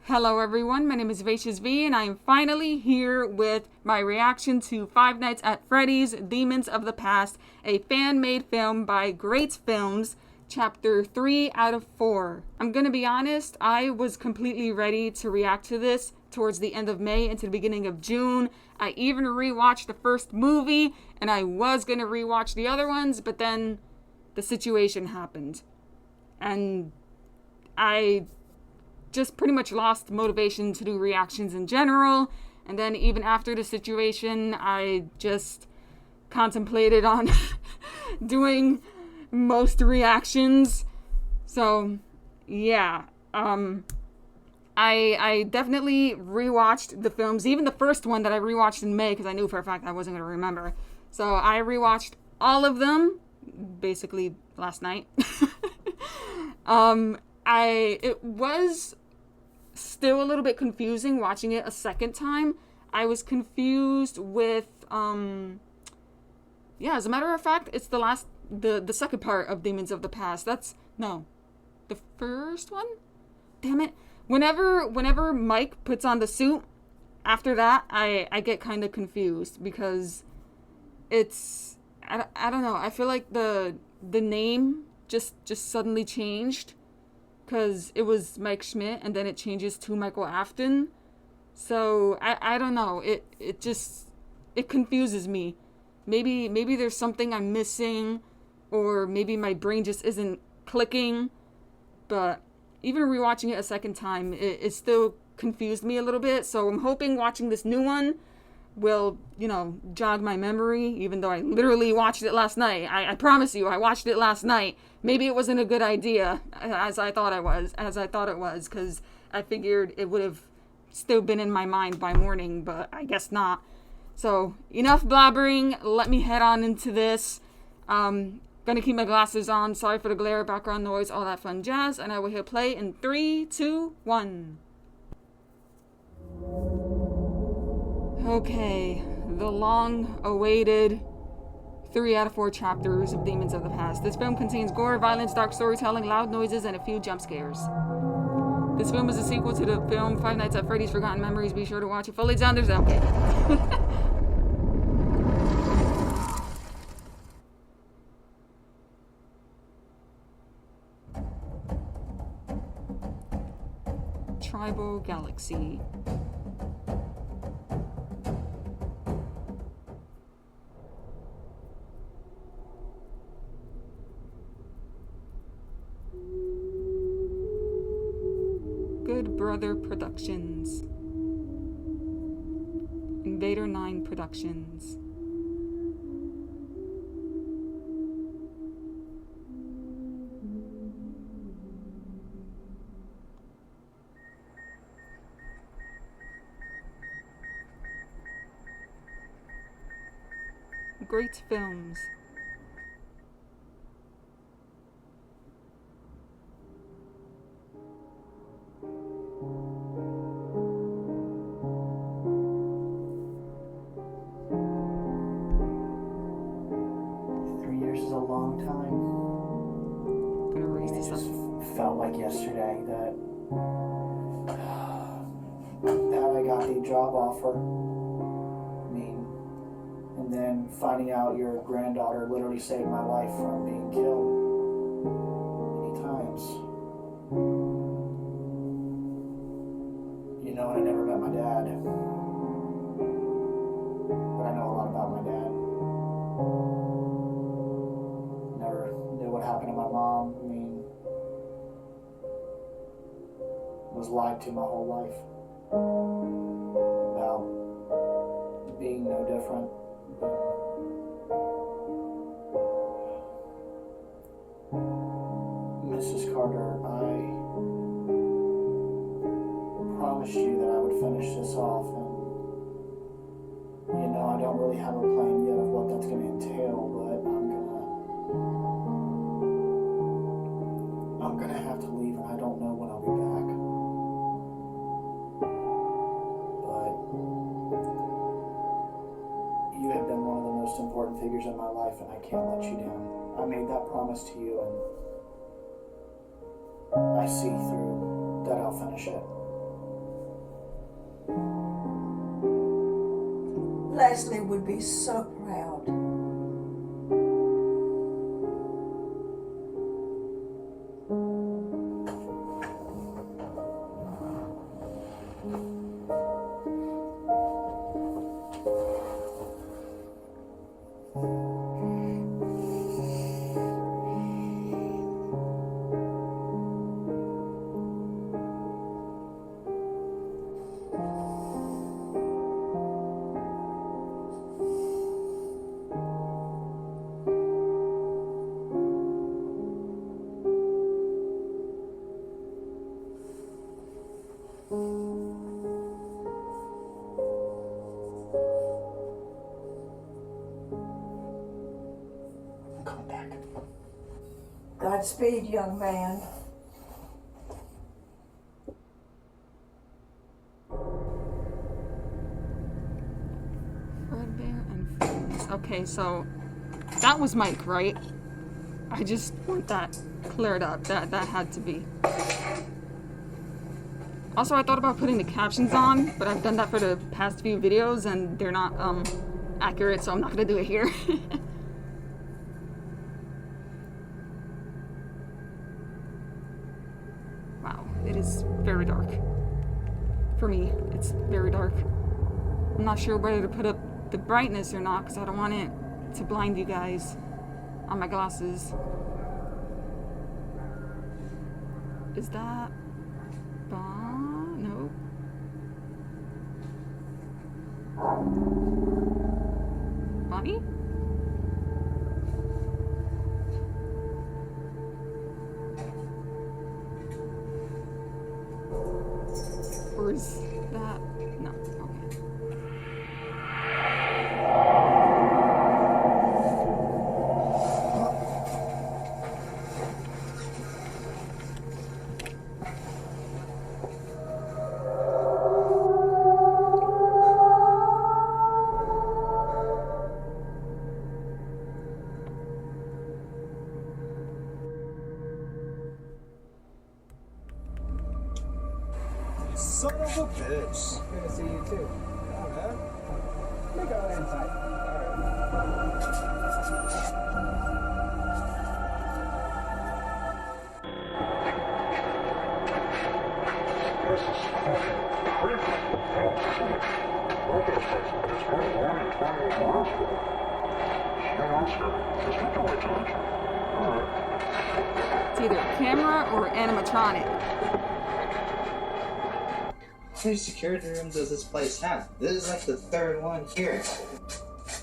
Hello everyone, my name is Vivacious V and I am finally here with my reaction to Five Nights at Freddy's Demons of the Past, a fan-made film by GREYT Films, Chapter 3 out of 4. I'm gonna be honest, I was completely ready to react to this towards the end of May into the beginning of June. I even rewatched the first movie and I was gonna rewatch the other ones, but then the situation happened. And I just pretty much lost motivation to do reactions in general. And then even after the situation, I just contemplated on doing most reactions. So yeah, I definitely rewatched the films, even the first one that I rewatched in May because I knew for a fact I wasn't going to remember. So I rewatched all of them basically last night. It was still a little bit confusing watching it a second time. I was confused with as a matter of fact, it's the second part of Demons of the Past. That's no, the first one. Damn it! Whenever Mike puts on the suit, after that I get kind of confused because it's I don't know. I feel like the name just suddenly changed. Because it was Mike Schmidt and then it changes to Michael Afton. So I don't know. It confuses me. Maybe there's something I'm missing, or maybe my brain just isn't clicking. But even rewatching it a second time, it still confused me a little bit. So I'm hoping watching this new one will, jog my memory, even though I literally watched it last night. I promise you, I watched it last night. Maybe it wasn't a good idea, as I thought it was, because I figured it would have still been in my mind by morning, but I guess not. So, enough blabbering, let me head on into this. Gonna keep my glasses on, sorry for the glare, background noise, all that fun jazz, and I will hit play in 3, 2, 1. Okay, the long-awaited 3 out of 4 chapters of Demons of the Past. This film contains gore, violence, dark storytelling, loud noises, and a few jump scares. This film is a sequel to the film Five Nights at Freddy's Forgotten Memories. Be sure to watch it fully. Down there's okay. Tribal Galaxy. Good Brother Productions. Invader 9 Productions. GREYT Films. A long time. It just felt like yesterday that I got the job offer. And then finding out your granddaughter literally saved my life from being killed many times. And I never met my dad, but I know a lot about my dad. What happened to my mom, was lied to my whole life about being no different. Mrs. Carter, I promised you that I would finish this off, and I don't really have a plan yet of what that's going to entail, but I'm gonna have to leave, and I don't know when I'll be back. But you have been one of the most important figures in my life, and I can't let you down. I made that promise to you, and I see through that I'll finish it. Leslie would be so proud. Come back. Godspeed, young man. Fredbear and Friends. Okay, so that was Mike, right? I just want that cleared up. That had to be. Also, I thought about putting the captions on, but I've done that for the past few videos and they're not accurate, so I'm not gonna do it here. Wow, it is very dark. For me, it's very dark. I'm not sure whether to put up the brightness or not because I don't want it to blind you guys on my glasses. Is that no? Bonnie? Or is that no? Okay. Son of a bitch. Good to see you too. Yeah, man. Make our way inside. It's either a camera or animatronic. How many security rooms does this place have? This is like the third one here.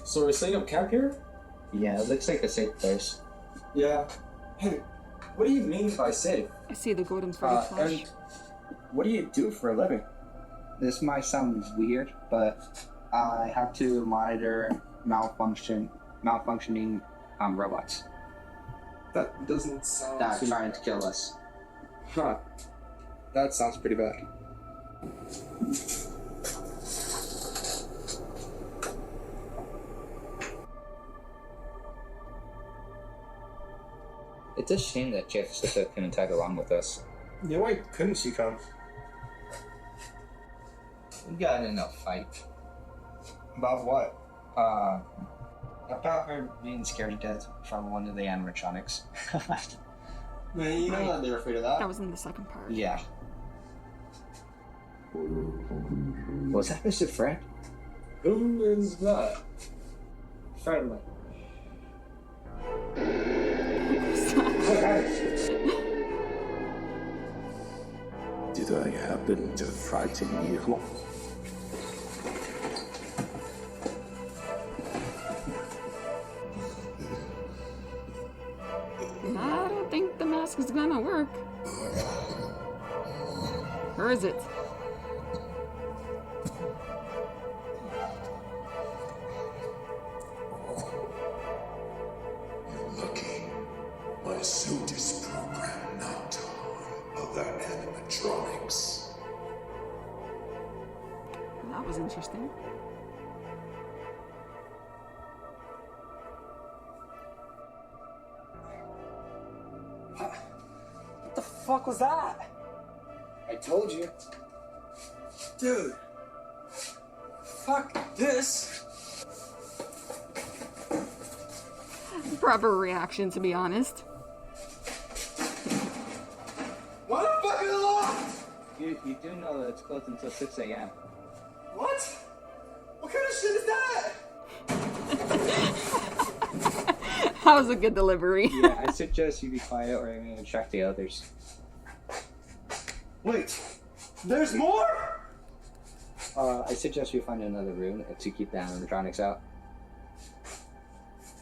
So we're setting up camp here? Yeah, it looks like a safe place. Yeah. Hey, what do you mean by safe? I see the golden Freddy flash. And what do you do for a living? This might sound weird, but I have to monitor malfunctioning robots That doesn't sound... that are trying to kill us. Huh. That sounds pretty bad. It's a shame that Jessica couldn't tag along with us. Yeah, why couldn't she come? We got in a fight. About what? About her being scared to death from one of the animatronics. Man, you know that they're afraid of that. That was in the second part. Yeah. Was that Mr. Fred? Who is that? Friendly. Did I happen to frighten you? I don't think the mask is gonna work. Or is it? You're lucky. My suit is programmed not to harm other animatronics. That was interesting. What the fuck was that? I told you. Dude, Fuck this. Proper reaction, to be honest. Why the fuck is it locked? You do know that it's closed until 6 a.m. What? What kind of shit is that? That was a good delivery. Yeah, I suggest you be quiet or I'm gonna check the others. Wait, there's more? I suggest you find another room to keep the animatronics out.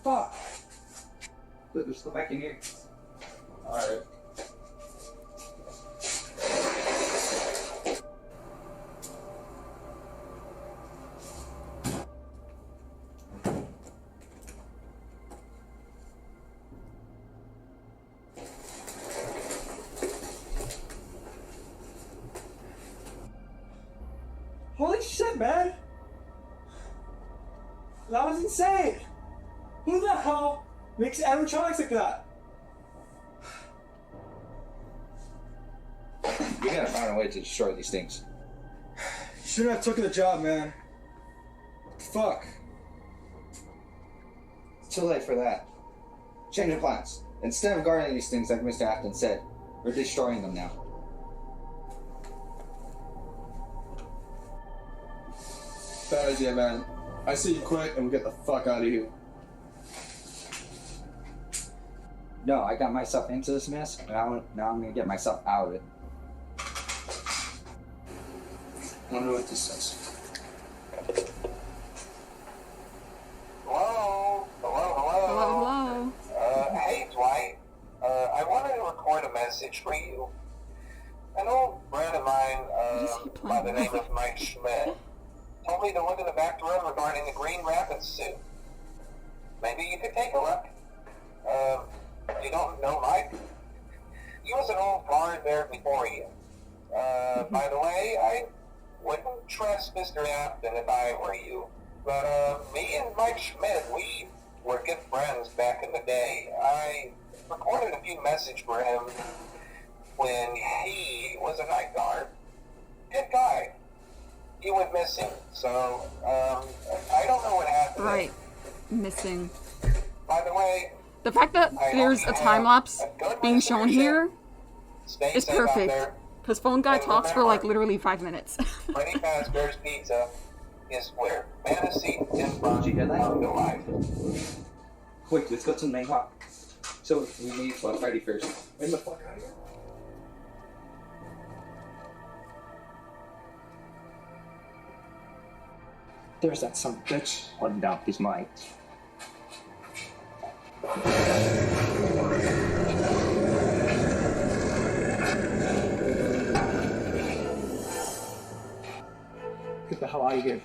Fuck. Let's go back in here. Alright. Holy shit, man! That was insane! Who the hell makes animatronics like that? We gotta find a way to destroy these things. Shouldn't have taken the job, man. Fuck. It's too late for that. Change of plans. Instead of guarding these things like Mr. Afton said, we're destroying them now. Bad idea, man. I say you quit and we get the fuck out of here. No, I got myself into this mess, and now I'm gonna get myself out of it. I don't know what this says. Hello? Hello? Hello. Hey, Dwight. I wanted to record a message for you. An old friend of mine, is he by playing the name with? of Mike Schmidt, told me to look in the back room regarding the Green Rapids suit. Maybe you could take a look. You don't know Mike? He was an old guard there before you. By the way, I wouldn't trust Mr. Afton if I were you. But, me and Mike Schmidt, we were good friends back in the day. I recorded a few messages for him when he was a night guard. Good guy. He went missing, so, I don't know what happened. Right. Missing. By the way, The fact that there's a time lapse being shown here stay is safe out perfect. there. Because phone guy talks for like literally 5 minutes. Freddy Fazbear's Pizza is where fantasy and fun Did you hear that? come to life. Quick, let's go to the main hall. So we need Freddy first. Get the fuck out of here. There's that son of a bitch. Holding down his mic. Get the hell out of here.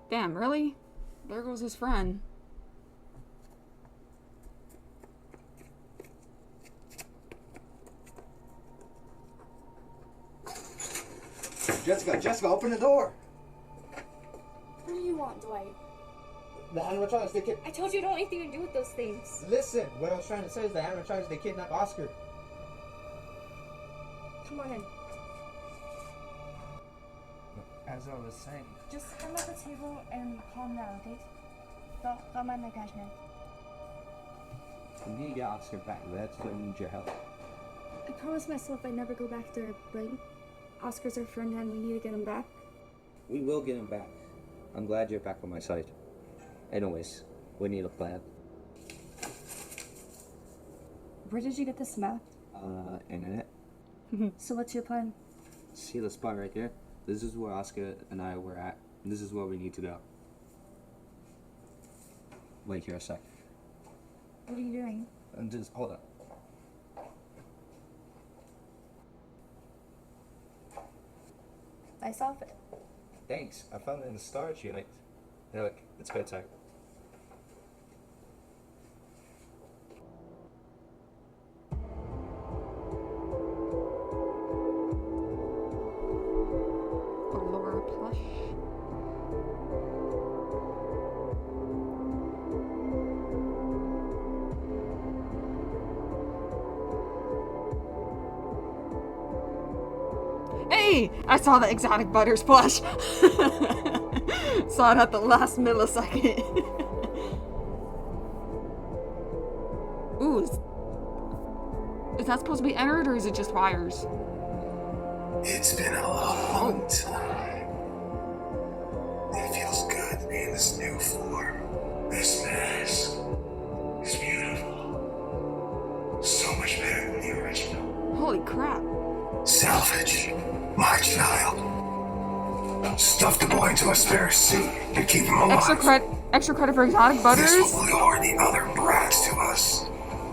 Damn, really? There goes his friend. Jessica, open the door. What do you want, Dwight? The animatronics, they I told you don't have anything to do with those things. Listen, what I was trying to say is the animatronics, they kidnapped Oscar. Come on in. As I was saying. Just come at the table and calm down, okay? Don't mind my passion. We need to get Oscar back. That's what we need your help. I promised myself I'd never go back there, but Oscar's our friend and we need to get him back. We will get him back. I'm glad you're back on my side. Anyways, we need a plan. Where did you get this map? Internet. So what's your plan? See the spot right there? This is where Oscar and I were at. This is where we need to go. Wait here a sec. What are you doing? And just hold up. Nice outfit. Thanks. I found it in the storage unit. Hey, look, it's bedtime. Hey! I saw the exotic butter splash. Saw it at the last millisecond. Ooh, is that supposed to be entered or is it just wires? It's been a long time. It feels good to be in this new form. This mask is beautiful. So much better than the original. Holy crap. Salvage, my child. Stuff the boy into a spare suit and keep him alive. Extra credit for exotic butters. This will lure the other brats to us.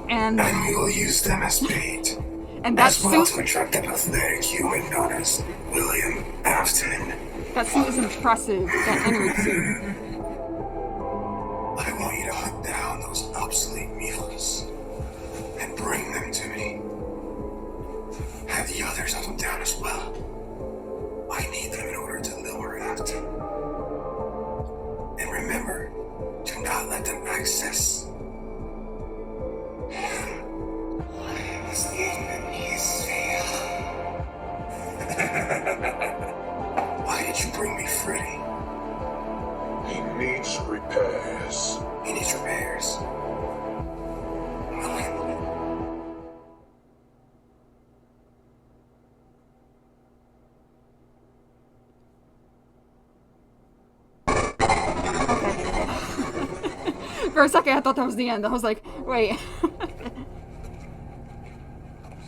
And we will use them as bait. And that as well suit to attract the pathetic human known as William Afton. That suit is impressive. That entered suit. I want you to hunt down those obsolete mules and bring them to me. Have the others hunt them down as well. I need them in order to lure Afton. And remember, do not let them access his sphere. Why did you bring me Freddy? He needs repairs. He needs repairs. For a second, I thought that was the end. I was like, wait.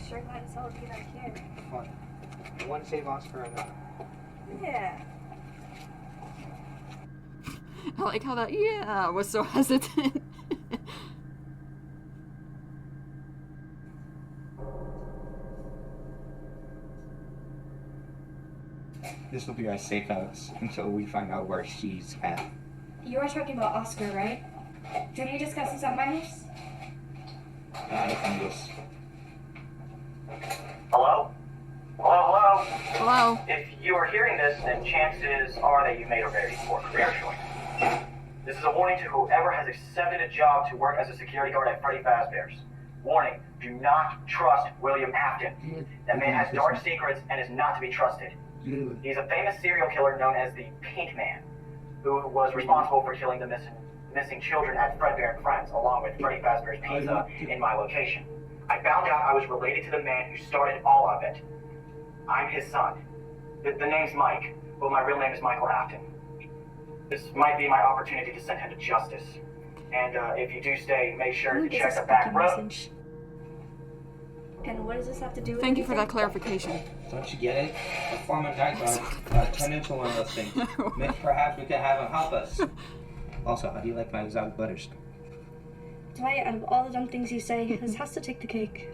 Sure glad it's all good I can. What? You want to save Oscar or not? Yeah. I like how that "yeah" was so hesitant. This will be our safe house until we find out where she's at. You are talking about Oscar, right? Didn't we discuss this at my house? Not if I'm just... Hello? Hello? Hello? If you are hearing this, then chances are that you made a very poor career choice. This is a warning to whoever has accepted a job to work as a security guard at Freddy Fazbear's. Warning, do not trust William Afton. That man has dark secrets and is not to be trusted. He's a famous serial killer known as the Pink Man, who was responsible for killing the missing children at Fredbear and Friends, along with Freddy Fazbear's Pizza in my location. I found out I was related to the man who started all of it. I'm his son. The name's Mike, but my real name is Michael Afton. This might be my opportunity to send him to justice. And if you do stay, make sure to check the back road. And what does this have to do with Thank you for anything? that clarification. Don't you get it? A former night guard turned into one of those things. Maybe perhaps we could have him help us. Also, how do you like my exotic butters? Dwight, out of all the dumb things you say, this has to take the cake.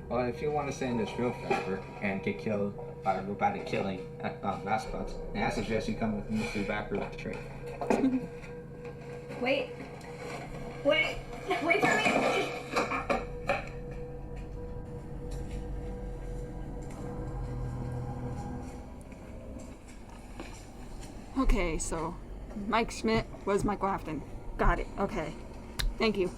Well, if you want to stay in this real forever and get killed by robotic killing mascots, then I suggest you come with me to the back room to trade. Wait for me! Okay, so Mike Schmidt was Michael Afton. Got it. Okay. Thank you.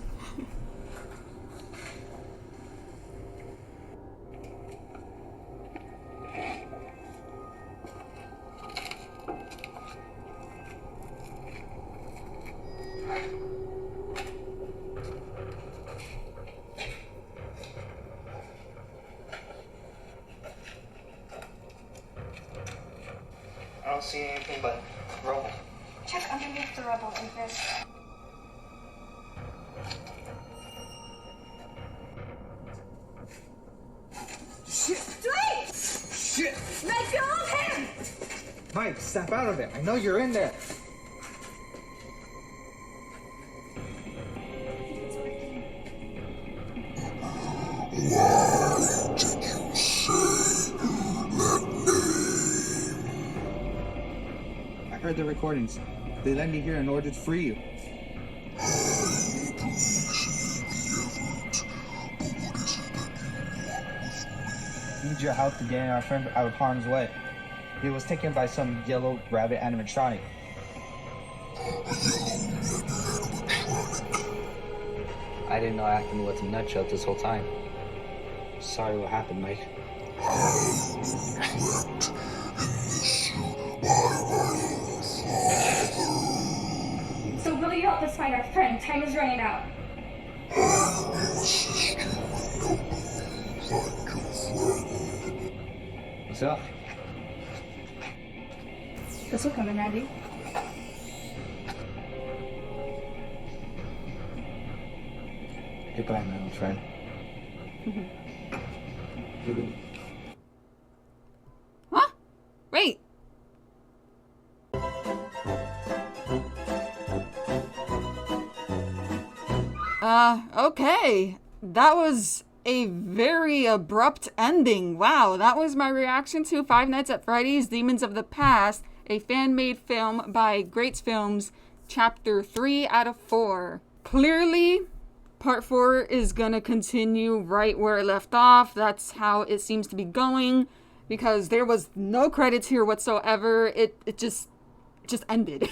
I don't see anything but rubble. Check underneath the rubble in this. Shit! Dwight! Shit! Let go of him! Mike, step out of it. I know you're in there. Why did you say that name? I heard the recordings. They led me here in order to free you. I appreciate the effort, but what is it that you want with me? Need your help to get our friend out of harm's way. He was taken by some yellow rabbit animatronic. I didn't know Afton was a nutshell this whole time. Sorry what happened, Mike. So will you help us find our friend? Time is running out. What's up? This will come in handy. Goodbye, my old friend. Huh? Wait. Okay. That was a very abrupt ending. Wow, that was my reaction to Five Nights at Freddy's Demons of the Past, a fan-made film by GREYT Films, Chapter 3 out of 4. Clearly, Part 4 is gonna continue right where it left off. That's how it seems to be going, because there was no credits here whatsoever. It just ended.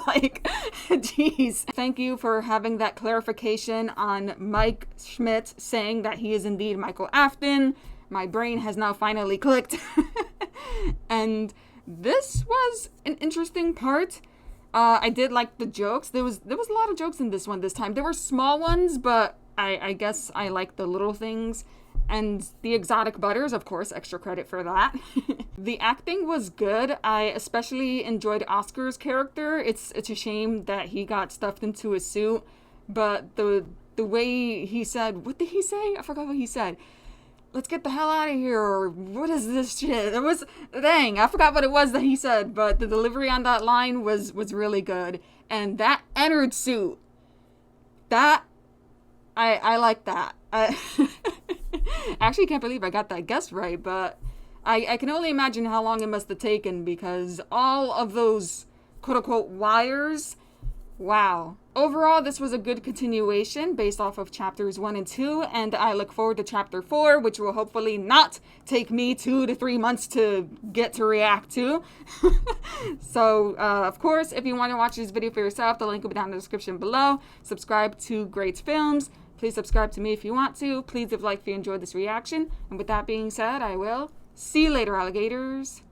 Like, jeez. Thank you for having that clarification on Mike Schmidt saying that he is indeed Michael Afton. My brain has now finally clicked. And this was an interesting part. I did like the jokes. There was a lot of jokes in this one this time. There were small ones, but I guess I like the little things. And the exotic butters, of course, extra credit for that. The acting was good. I especially enjoyed Oscar's character. It's a shame that he got stuffed into a suit, but the way he said, what did he say? I forgot what he said. Let's get the hell out of here, or what is this shit? It was, dang, I forgot what it was that he said, but the delivery on that line was really good. And that Ennard suit, that, I like that. I actually can't believe I got that guess right, but I can only imagine how long it must have taken, because all of those quote-unquote wires, wow. Overall, this was a good continuation based off of chapters 1 and 2, and I look forward to chapter 4, which will hopefully not take me 2 to 3 months to get to react to. So, of course, if you want to watch this video for yourself, the link will be down in the description below. Subscribe to GREYT Films. Please subscribe to me if you want to. Please leave a like if you enjoyed this reaction. And with that being said, I will see you later, alligators.